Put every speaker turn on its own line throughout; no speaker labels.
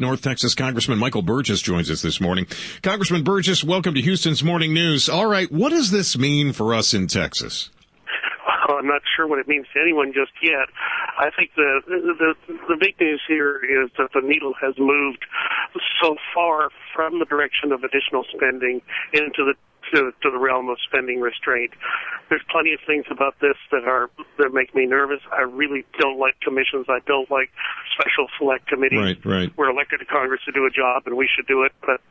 North Texas Congressman Michael Burgess joins us this morning. Congressman Burgess, welcome to Houston's Morning News. All right, what does this mean for us in Texas?
Well, I'm not sure what it means to anyone just yet. I think the big news here is that the needle has moved so far from the direction of additional spending into the realm of spending restraint. There's plenty of things about this that make me nervous. I really don't like commissions. I don't like special select committees.
Right.
We're elected to Congress to do a job, and we should do it. But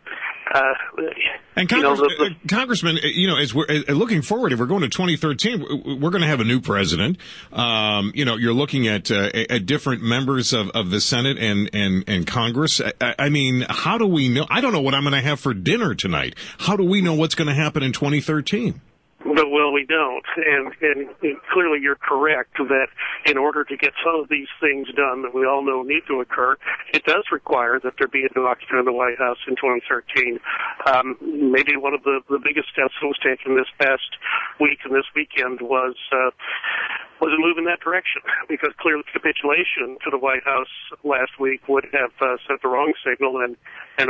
Congressman, as we're looking forward, if we're going to 2013, we're going to have a new president. You're looking at different members of the Senate and Congress. I mean, how do we know? I don't know what I'm going to have for dinner tonight. How do we know what's going to happen in 2013?
Well, we don't, and clearly you're correct that in order to get some of these things done that we all know need to occur, it does require that there be a new occupant in the White House in 2013. Maybe one of the biggest steps that was taken this past week and this weekend was a move in that direction, because clearly capitulation to the White House last week would have sent the wrong signal and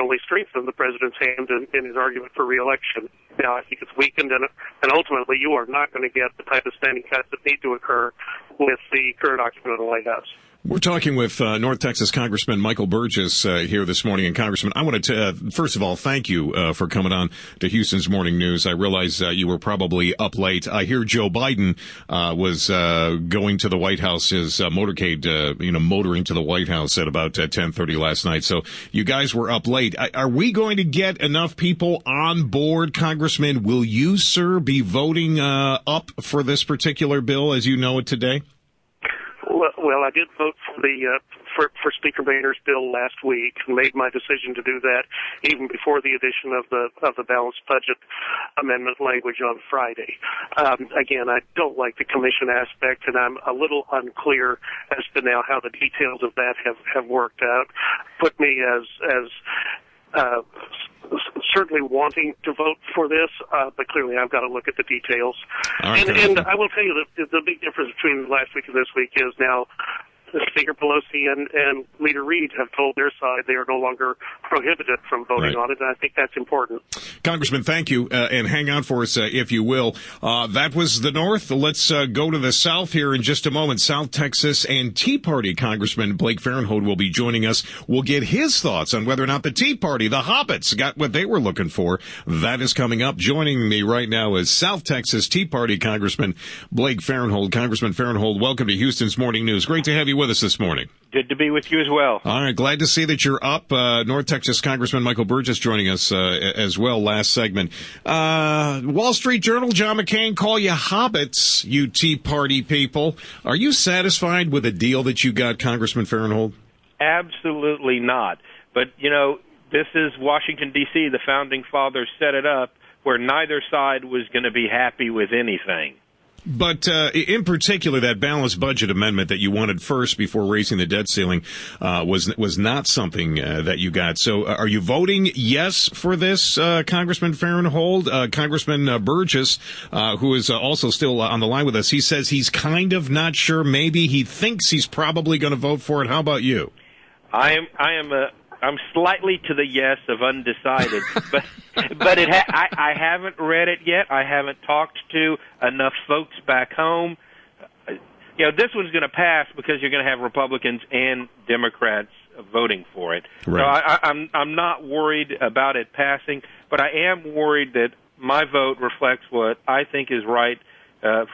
only strengthened the president's hand in his argument for re-election. Now, I think it's weakened, and ultimately you are not going to get the type of spending cuts that need to occur with the current occupant of the White House.
We're talking with North Texas Congressman Michael Burgess here this morning. And Congressman, I want to, first of all, thank you for coming on to Houston's Morning News. I realize you were probably up late. I hear Joe Biden was going to the White House, his motorcade, motoring to the White House at about 10:30 last night. So you guys were up late. Are we going to get enough people on board, Congressman? Will you, sir, be voting up for this particular bill as you know it today?
Well, I did vote for Speaker Boehner's bill last week and made my decision to do that even before the addition of the balanced budget amendment language on Friday. Again, I don't like the commission aspect, and I'm a little unclear as to now how the details of that have worked out. Put me as certainly wanting to vote for this, but clearly I've got to look at the details.
Right,
and I will tell you that the big difference between last week and this week is now Speaker Pelosi and Leader Reid have told their side they are no longer prohibited from voting on it, and I think that's important.
Congressman, thank you, and hang on for us, if you will. That was the North. Let's go to the South here in just a moment. South Texas and Tea Party Congressman Blake Farenthold will be joining us. We'll get his thoughts on whether or not the Tea Party, the Hobbits, got what they were looking for. That is coming up. Joining me right now is South Texas Tea Party Congressman Blake Farenthold. Congressman Farenthold, welcome to Houston's Morning News. Great to have you with us this morning.
Good to be with you as well.
All right, glad to see that you're up. North Texas Congressman Michael Burgess joining us as well last segment. Wall Street Journal, John McCain, call you hobbits, you Tea Party people. Are you satisfied with the deal that you got, Congressman Farenthold?
Absolutely not. But, this is Washington, D.C. The Founding Fathers set it up where neither side was going to be happy with anything.
But in particular, that balanced budget amendment that you wanted first before raising the debt ceiling was not something that you got. So are you voting yes for this, Congressman Farenthold? Congressman Burgess, who is also still on the line with us, he says he's kind of not sure. Maybe he thinks he's probably going to vote for it. How about you?
I'm slightly to the yes of undecided, but I haven't read it yet. I haven't talked to enough folks back home. This one's going to pass because you're going to have Republicans and Democrats voting for it.
Right.
So I'm not worried about it passing, but I am worried that my vote reflects what I think is right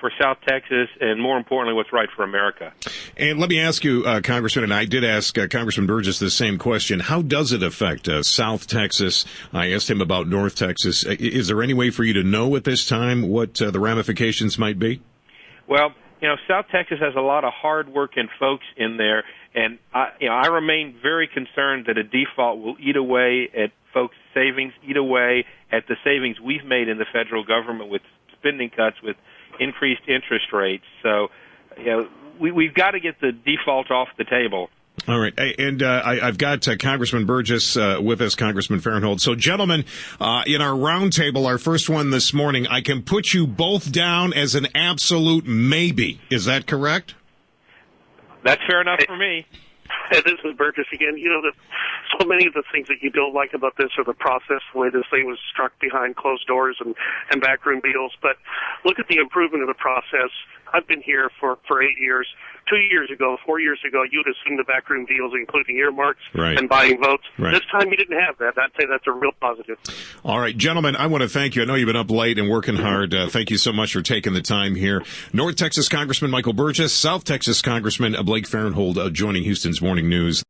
for South Texas, and more importantly, what's right for America.
And let me ask you, Congressman, and I did ask Congressman Burgess the same question. How does it affect South Texas? I asked him about North Texas. Is there any way for you to know at this time what the ramifications might be?
Well, South Texas has a lot of hard-working folks in there, and I remain very concerned that a default will eat away at folks' savings, eat away at the savings we've made in the federal government with spending cuts, with increased interest rates. So, we've got to get the default off the table.
All right. And I've got Congressman Burgess with us, Congressman Farenthold. So, gentlemen, in our roundtable, our first one this morning, I can put you both down as an absolute maybe. Is that correct?
That's fair enough for me.
This is Burgess again. so many of the things that you don't like about this are the process, the way this thing was struck behind closed doors and backroom deals. But look at the improvement of the process. I've been here for 8 years. 2 years ago, 4 years ago, you'd have seen the backroom deals, including earmarks and buying votes.
Right.
This time you didn't have that. I'd say that's a real positive.
All right, gentlemen, I want to thank you. I know you've been up late and working hard. Thank you so much for taking the time here. North Texas Congressman Michael Burgess, South Texas Congressman Blake Farenthold joining Houston's Morning News.